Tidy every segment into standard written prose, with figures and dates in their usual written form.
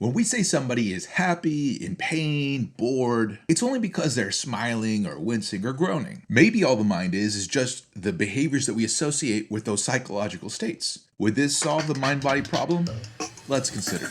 When we say somebody is happy, in pain, bored, it's only because they're smiling or wincing or groaning. Maybe all the mind is just the behaviors that we associate with those psychological states. Would this solve the mind-body problem? Let's consider.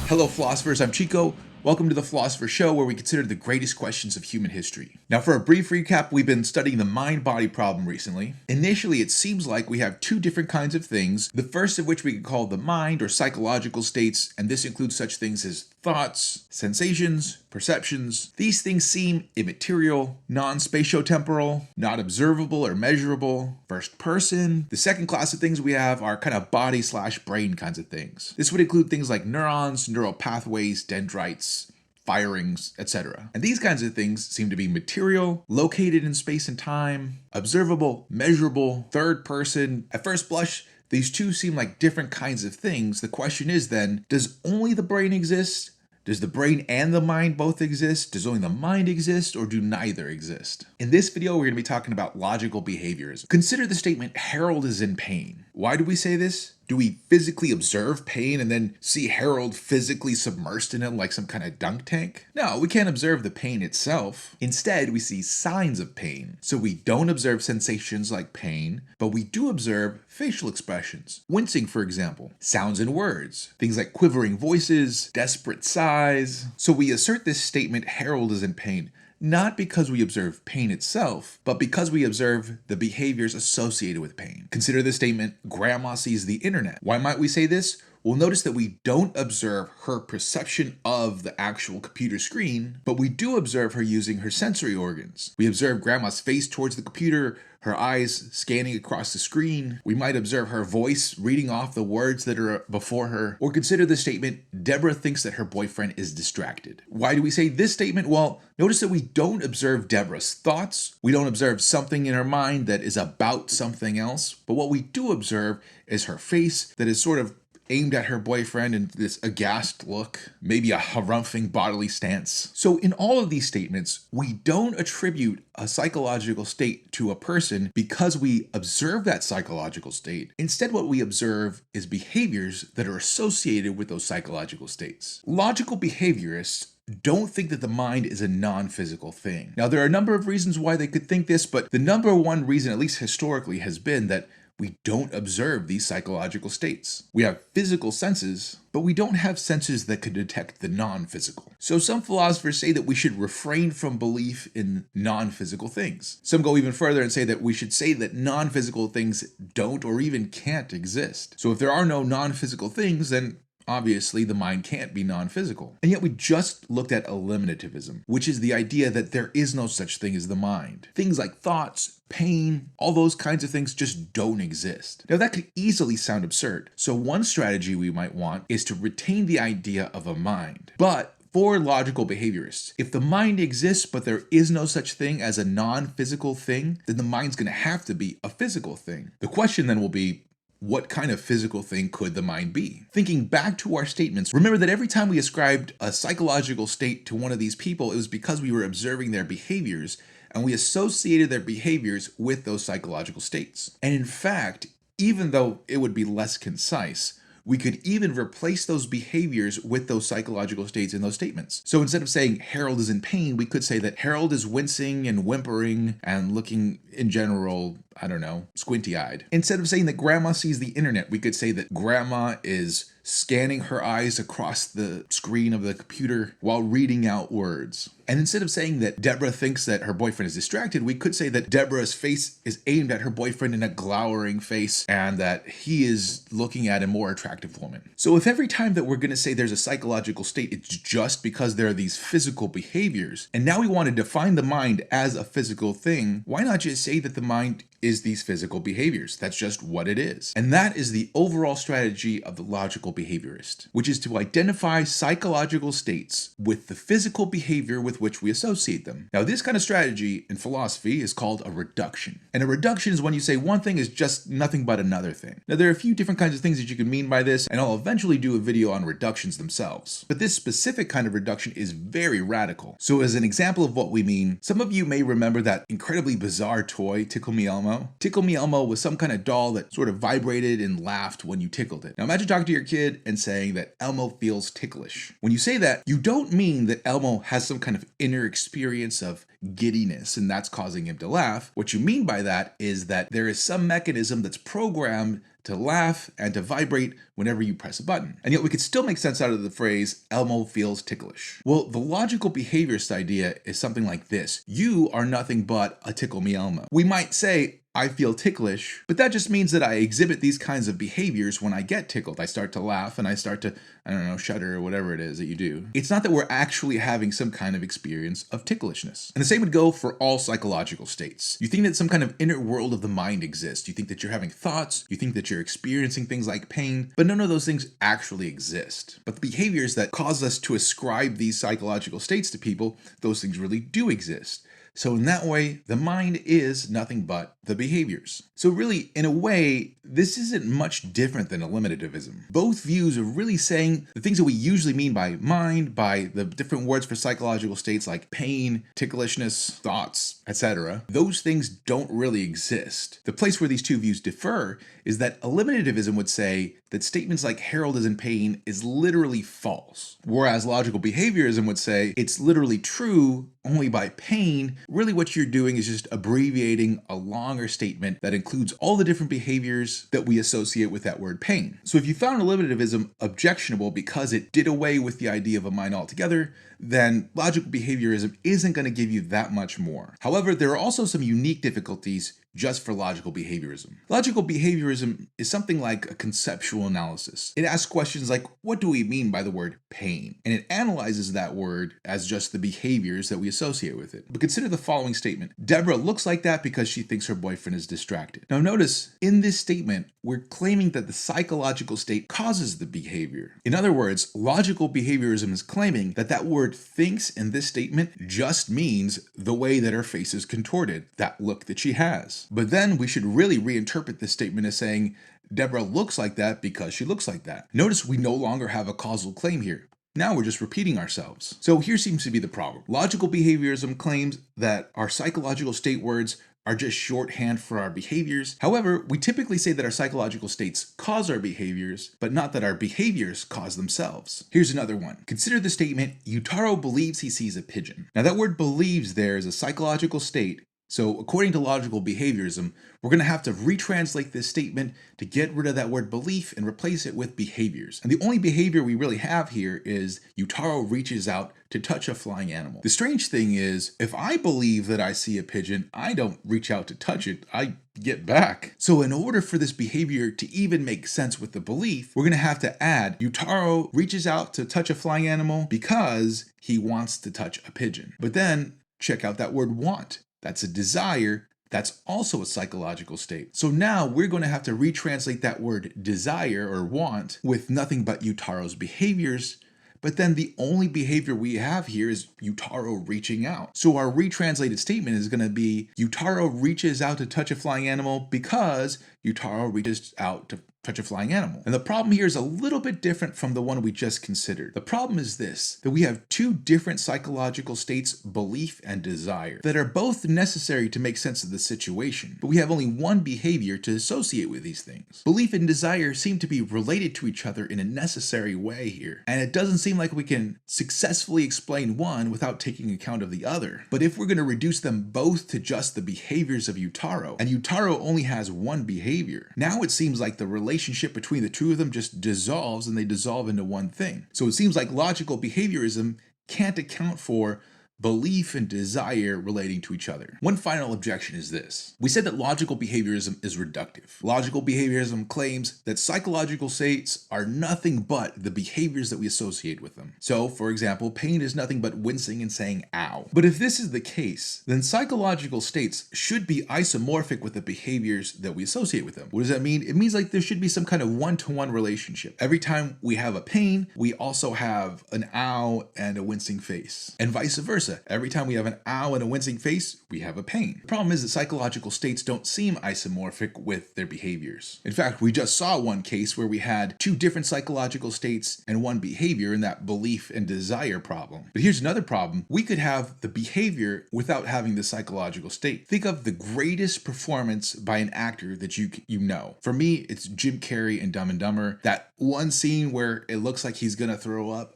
Hello philosophers, I'm Chico. Welcome to the Philosopher Show, where we consider the greatest questions of human history. Now, for a brief recap, we've been studying the mind-body problem recently. Initially, it seems like we have two different kinds of things, the first of which we could call the mind or psychological states, and this includes such things as thoughts, sensations, perceptions. These things seem immaterial, non-spatiotemporal, not observable or measurable, first person. The second class of things we have are kind of body/brain kinds of things. This would include things like neurons, neural pathways, dendrites, firings, etc. And these kinds of things seem to be material, located in space and time, observable, measurable, third person. At first blush, these two seem like different kinds of things. The question is then, does only the brain exist? Does the brain and the mind both exist? Does only the mind exist, or do neither exist? In this video, we're going to be talking about logical behaviorism. Consider the statement, Harold is in pain. Why do we say this? Do we physically observe pain and then see Harold physically submersed in it like some kind of dunk tank? No, we can't observe the pain itself. Instead, we see signs of pain. So we don't observe sensations like pain, but we do observe facial expressions. Wincing, for example, sounds and words, things like quivering voices, desperate sighs. So we assert this statement, Harold is in pain, not because we observe pain itself, but because we observe the behaviors associated with pain. Consider the statement, Grandma sees the internet. Why might we say this? Well, notice that we don't observe her perception of the actual computer screen, but we do observe her using her sensory organs. We observe Grandma's face towards the computer, her eyes scanning across the screen. We might observe her voice reading off the words that are before her. Or consider the statement, Deborah thinks that her boyfriend is distracted. Why do we say this statement? Well, notice that we don't observe Deborah's thoughts. We don't observe something in her mind that is about something else. But what we do observe is her face that is sort of aimed at her boyfriend in this aghast look, maybe a harumphing bodily stance. So in all of these statements, we don't attribute a psychological state to a person because we observe that psychological state. Instead, what we observe is behaviors that are associated with those psychological states. Logical behaviorists don't think that the mind is a non-physical thing. Now, there are a number of reasons why they could think this, but the number one reason, at least historically, has been that we don't observe these psychological states. We have physical senses, but we don't have senses that could detect the non-physical. So some philosophers say that we should refrain from belief in non-physical things. Some go even further and say that we should say that non-physical things don't or even can't exist. So if there are no non-physical things, then obviously, the mind can't be non-physical. And yet we just looked at eliminativism, which is the idea that there is no such thing as the mind. Things like thoughts, pain, all those kinds of things just don't exist. Now that could easily sound absurd. So one strategy we might want is to retain the idea of a mind. But for logical behaviorists, if the mind exists but there is no such thing as a non-physical thing, then the mind's going to have to be a physical thing. The question then will be, what kind of physical thing could the mind be? Thinking back to our statements, remember that every time we ascribed a psychological state to one of these people, it was because we were observing their behaviors and we associated their behaviors with those psychological states. And in fact, even though it would be less concise, we could even replace those behaviors with those psychological states in those statements. So instead of saying Harold is in pain, we could say that Harold is wincing and whimpering and looking in general, I don't know, squinty-eyed. Instead of saying that Grandma sees the internet, we could say that Grandma is scanning her eyes across the screen of the computer while reading out words. And instead of saying that Deborah thinks that her boyfriend is distracted, we could say that Deborah's face is aimed at her boyfriend in a glowering face and that he is looking at a more attractive woman. So if every time that we're going to say there's a psychological state, it's just because there are these physical behaviors, and now we want to define the mind as a physical thing, why not just say that the mind is these physical behaviors? That's just what it is. And that is the overall strategy of the logical behaviorist, which is to identify psychological states with the physical behavior with which we associate them. Now, this kind of strategy in philosophy is called a reduction. And a reduction is when you say one thing is just nothing but another thing. Now, there are a few different kinds of things that you can mean by this, and I'll eventually do a video on reductions themselves. But this specific kind of reduction is very radical. So as an example of what we mean, some of you may remember that incredibly bizarre toy, Tickle Me Elmo. Elmo? Tickle Me Elmo was some kind of doll that sort of vibrated and laughed when you tickled it. Now imagine talking to your kid and saying that Elmo feels ticklish. When you say that, you don't mean that Elmo has some kind of inner experience of giddiness and that's causing him to laugh. What you mean by that is that there is some mechanism that's programmed to laugh and to vibrate whenever you press a button. And yet we could still make sense out of the phrase, Elmo feels ticklish. Well, the logical behaviorist idea is something like this. You are nothing but a Tickle Me Elmo. We might say, I feel ticklish, but that just means that I exhibit these kinds of behaviors when I get tickled. I start to laugh and I start to, I don't know, shudder or whatever it is that you do. It's not that we're actually having some kind of experience of ticklishness. And the same would go for all psychological states. You think that some kind of inner world of the mind exists. You think that you're having thoughts. You think that you're experiencing things like pain, but none of those things actually exist. But the behaviors that cause us to ascribe these psychological states to people, those things really do exist. So in that way, the mind is nothing but the behaviors. So really, in a way, this isn't much different than eliminativism. Both views are really saying the things that we usually mean by mind, by the different words for psychological states like pain, ticklishness, thoughts, etc. Those things don't really exist. The place where these two views differ is that eliminativism would say that statements like Harold is in pain is literally false, whereas logical behaviorism would say it's literally true only by pain. Really what you're doing is just abbreviating a longer statement that includes all the different behaviors that we associate with that word pain. So if you found eliminativism objectionable because it did away with the idea of a mind altogether, then logical behaviorism isn't going to give you that much more. However, there are also some unique difficulties just for logical behaviorism. Logical behaviorism is something like a conceptual analysis. It asks questions like, what do we mean by the word pain? And it analyzes that word as just the behaviors that we associate with it. But consider the following statement. Deborah looks like that because she thinks her boyfriend is distracted. Now notice, in this statement, we're claiming that the psychological state causes the behavior. In other words, logical behaviorism is claiming that that word thinks in this statement just means the way that her face is contorted, that look that she has. But then we should really reinterpret this statement as saying, Deborah looks like that because she looks like that. Notice we no longer have a causal claim here. Now we're just repeating ourselves. So here seems to be the problem. Logical behaviorism claims that our psychological state words are just shorthand for our behaviors. However, we typically say that our psychological states cause our behaviors, but not that our behaviors cause themselves. Here's another one. Consider the statement, Yutaro believes he sees a pigeon. Now that word believes there is a psychological state. So according to logical behaviorism, we're going to have to retranslate this statement to get rid of that word belief and replace it with behaviors. And the only behavior we really have here is Yutaro reaches out to touch a flying animal. The strange thing is, if I believe that I see a pigeon, I don't reach out to touch it, I get back. So in order for this behavior to even make sense with the belief, we're going to have to add Yutaro reaches out to touch a flying animal because he wants to touch a pigeon. But then check out that word want. That's a desire. That's also a psychological state. So now we're going to have to retranslate that word desire or want with nothing but Yutaro's behaviors. But then the only behavior we have here is Yutaro reaching out. So our retranslated statement is going to be Yutaro reaches out to touch a flying animal because Yutaro reaches out to touch a flying animal. And the problem here is a little bit different from the one we just considered. The problem is this, that we have two different psychological states, belief and desire, that are both necessary to make sense of the situation, but we have only one behavior to associate with these things. Belief and desire seem to be related to each other in a necessary way here, and it doesn't seem like we can successfully explain one without taking account of the other. But if we're going to reduce them both to just the behaviors of Yutaro, and Yutaro only has one behavior, now it seems like the relationship between the two of them just dissolves and they dissolve into one thing. So it seems like logical behaviorism can't account for belief and desire relating to each other. One final objection is this. We said that logical behaviorism is reductive. Logical behaviorism claims that psychological states are nothing but the behaviors that we associate with them. So, for example, pain is nothing but wincing and saying ow. But if this is the case, then psychological states should be isomorphic with the behaviors that we associate with them. What does that mean? It means like there should be some kind of one-to-one relationship. Every time we have a pain, we also have an ow and a wincing face, and vice versa. versa. Every time we have an ow and a wincing face, we have a pain. The problem is that psychological states don't seem isomorphic with their behaviors. In fact, we just saw one case where we had two different psychological states and one behavior in that belief and desire problem. But here's another problem. We could have the behavior without having the psychological state. Think of the greatest performance by an actor that you know. For me, it's Jim Carrey in Dumb and Dumber. That one scene where it looks like he's gonna throw up,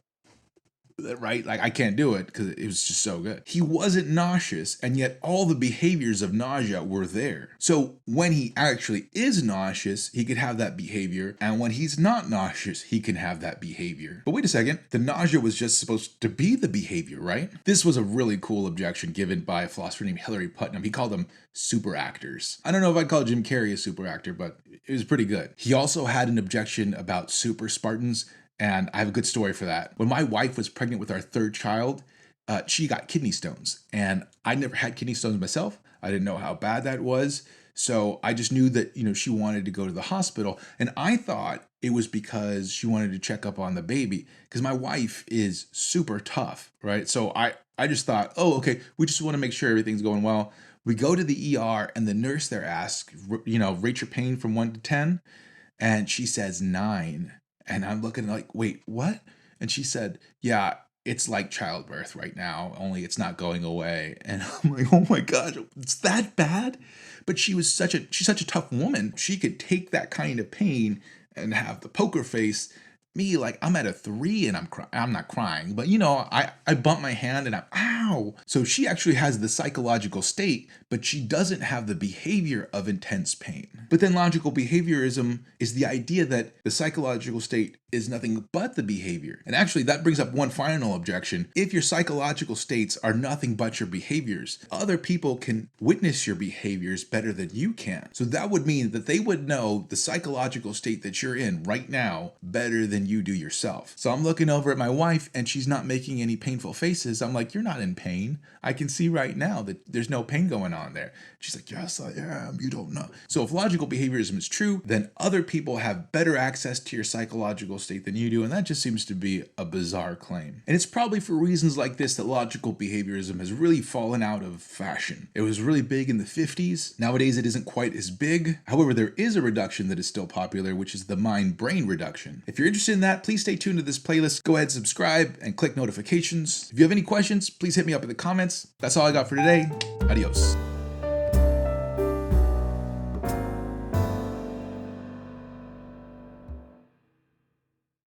right? Like, I can't do it because it was just so good. He wasn't nauseous, and yet all the behaviors of nausea were there. So when he actually is nauseous, he could have that behavior, and when he's not nauseous, he can have that behavior. But wait a second, the nausea was just supposed to be the behavior, right? This was a really cool objection given by a philosopher named Hilary Putnam. He called them super actors. I don't know if I'd call Jim Carrey a super actor, but it was pretty good. He also had an objection about super Spartans, and I have a good story for that. When my wife was pregnant with our third child, she got kidney stones. And I never had kidney stones myself. I didn't know how bad that was. So I just knew that, she wanted to go to the hospital. And I thought it was because she wanted to check up on the baby. Because my wife is super tough, right? So I just thought, oh, okay, we just want to make sure everything's going well. We go to the ER and the nurse there asks, rate your pain from 1 to 10. And she says 9. And I'm looking like, wait, what? And she said, yeah, it's like childbirth right now, only it's not going away. And I'm like, oh my God, it's that bad? But she's such a tough woman. She could take that kind of pain and have the poker face. Me, like, I'm at a 3 and I'm not crying, but I bump my hand and I'm ow. So she actually has the psychological state, but she doesn't have the behavior of intense pain. But then logical behaviorism is the idea that the psychological state is nothing but the behavior. And actually that brings up one final objection. If your psychological states are nothing but your behaviors, other people can witness your behaviors better than you can. So that would mean that they would know the psychological state that you're in right now better than you do yourself. So I'm looking over at my wife and she's not making any painful faces. I'm like, you're not in pain. I can see right now that there's no pain going on there. She's like, yes, I am. You don't know. So if logical behaviorism is true, then other people have better access to your psychological state than you do. And that just seems to be a bizarre claim. And it's probably for reasons like this that logical behaviorism has really fallen out of fashion. It was really big in the 50s. Nowadays, it isn't quite as big. However, there is a reduction that is still popular, which is the mind-brain reduction. If you're interested in that, please stay tuned to this playlist. Go ahead, subscribe, and click notifications. If you have any questions, please hit me up in the comments. That's all I got for today. Adios.